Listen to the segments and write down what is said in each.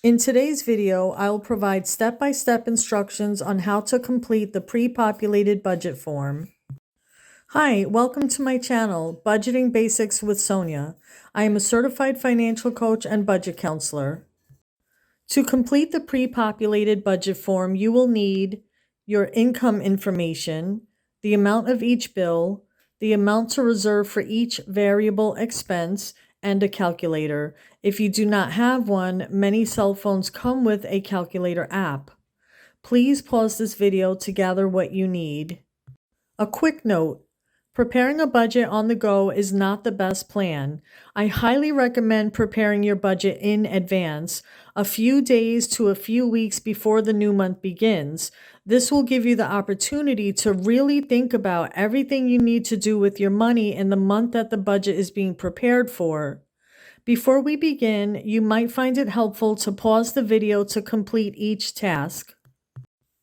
In today's video, I'll provide step-by-step instructions on how to complete the pre-populated budget form. Hi, welcome to my channel, Budgeting Basics with Sonia. I am a certified financial coach and budget counselor. To complete the pre-populated budget form, you will need your income information, the amount of each bill, the amount to reserve for each variable expense, and a calculator. If you do not have one, many cell phones come with a calculator app. Please pause this video to gather what you need. A quick note. Preparing a budget on the go is not the best plan. I highly recommend preparing your budget in advance, a few days to a few weeks before the new month begins. This will give you the opportunity to really think about everything you need to do with your money in the month that the budget is being prepared for. Before we begin, you might find it helpful to pause the video to complete each task.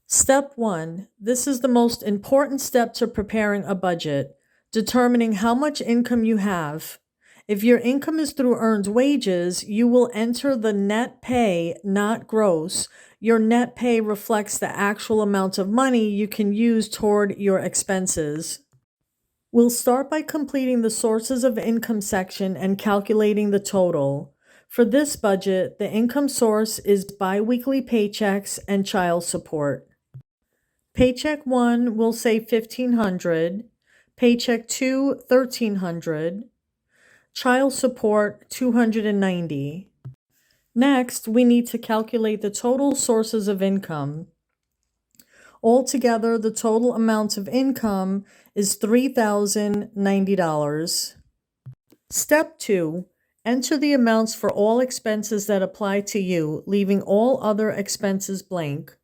Step 1. This is the most important step to preparing a budget. Determining how much income you have. If your income is through earned wages, you will enter the net pay, not gross. Your net pay reflects the actual amount of money you can use toward your expenses. We'll start by completing the sources of income section and calculating the total. For this budget, the income source is biweekly paychecks and child support. Paycheck 1 will say $1,500. Paycheck 2, $1,300. Child support, $290. Next, we need to calculate the total sources of income. Altogether, the total amount of income is $3,090. Step 2. Enter the amounts for all expenses that apply to you, leaving all other expenses blank.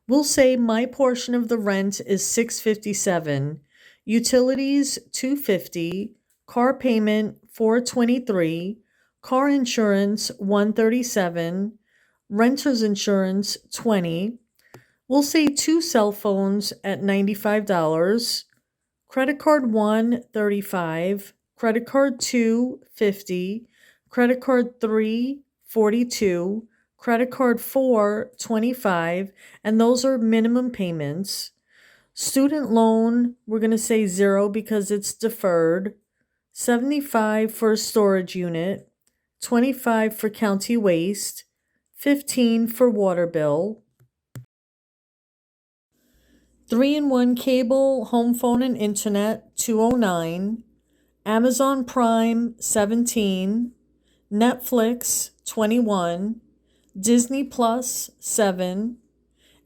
We'll say my portion of the rent is $657. Utilities, $250, car payment, $423, car insurance, $137, renter's insurance, $20. We'll say 2 cell phones at $95, credit card 1, $35, credit card 2, $50, credit card 3, $42, credit card 4, $25, and those are minimum payments. Student loan, we're going to say 0 because it's deferred. $75 for a storage unit. $25 for county waste. $15 for water bill. 3-in-1 cable, home phone, and internet, $209. Amazon Prime, $17. Netflix, $21. Disney Plus, $7.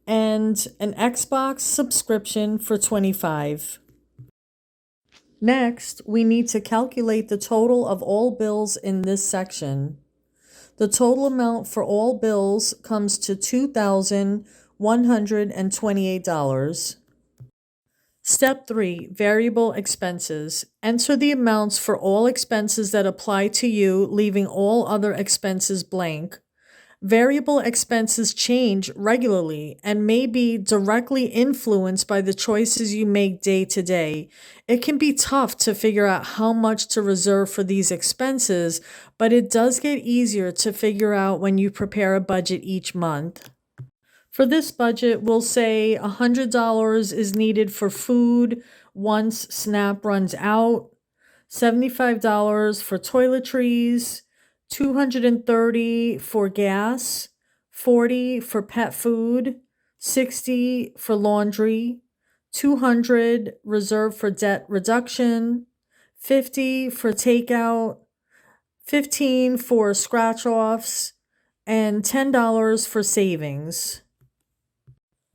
And an Xbox subscription for $25. Next, we need to calculate the total of all bills in this section. The total amount for all bills comes to $2,128. Step 3. Variable expenses. Enter the amounts for all expenses that apply to you, leaving all other expenses blank. Variable expenses change regularly and may be directly influenced by the choices you make day to day. It can be tough to figure out how much to reserve for these expenses, but it does get easier to figure out when you prepare a budget each month. For this budget, we'll say $100 is needed for food once SNAP runs out, $75 for toiletries, $230 for gas, $40 for pet food, $60 for laundry, $200 reserved for debt reduction, $50 for takeout, $15 for scratch-offs, and $10 for savings.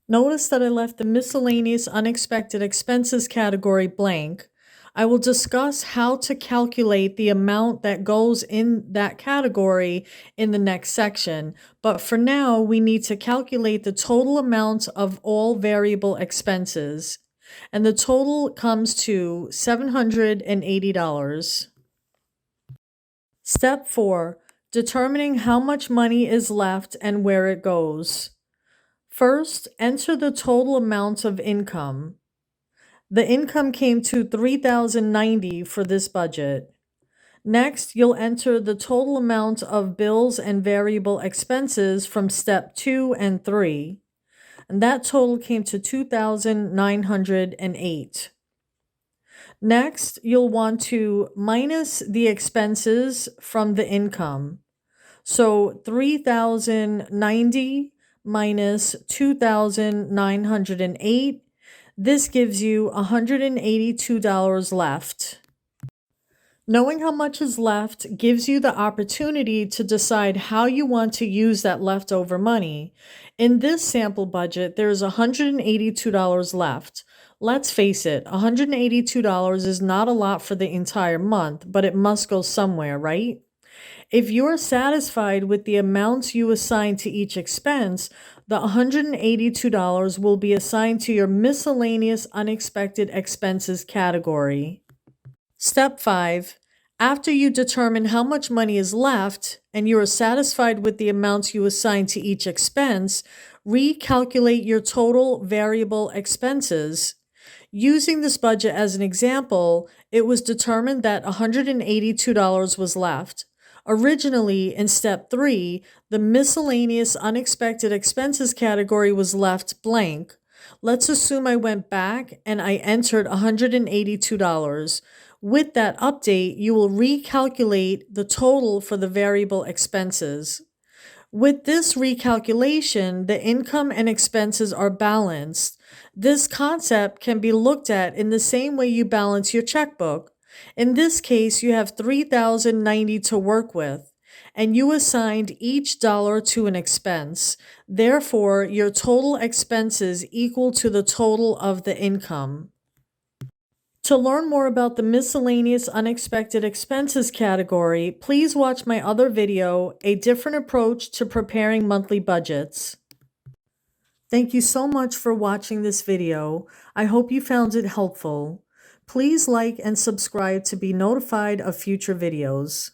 Notice that I left the Miscellaneous Unexpected Expenses category blank. I will discuss how to calculate the amount that goes in that category in the next section, but for now, we need to calculate the total amount of all variable expenses, and the total comes to $780. Step 4. Determining how much money is left and where it goes. First, enter the total amount of income. The income came to $3,090 for this budget. Next, you'll enter the total amount of bills and variable expenses from step 2 and 3, and that total came to $2,908. Next, you'll want to minus the expenses from the income. So 3,090 minus 2,908, this gives you $182 left. Knowing how much is left gives you the opportunity to decide how you want to use that leftover money. In this sample budget, there's $182 left. Let's face it, $182 is not a lot for the entire month, but it must go somewhere, right? If you're satisfied with the amounts you assign to each expense, the $182 will be assigned to your Miscellaneous Unexpected Expenses category. Step 5. After you determine how much money is left and you are satisfied with the amounts you assign to each expense, recalculate your total variable expenses. Using this budget as an example, it was determined that $182 was left. Originally, in step 3, the Miscellaneous Unexpected Expenses category was left blank. Let's assume I went back and I entered $182. With that update, you will recalculate the total for the variable expenses. With this recalculation, the income and expenses are balanced. This concept can be looked at in the same way you balance your checkbook. In this case, you have $3,090 to work with, and you assigned each dollar to an expense. Therefore, your total expenses equal to the total of the income. To learn more about the Miscellaneous Unexpected Expenses category, please watch my other video, A Different Approach to Preparing Monthly Budgets. Thank you so much for watching this video. I hope you found it helpful. Please like and subscribe to be notified of future videos.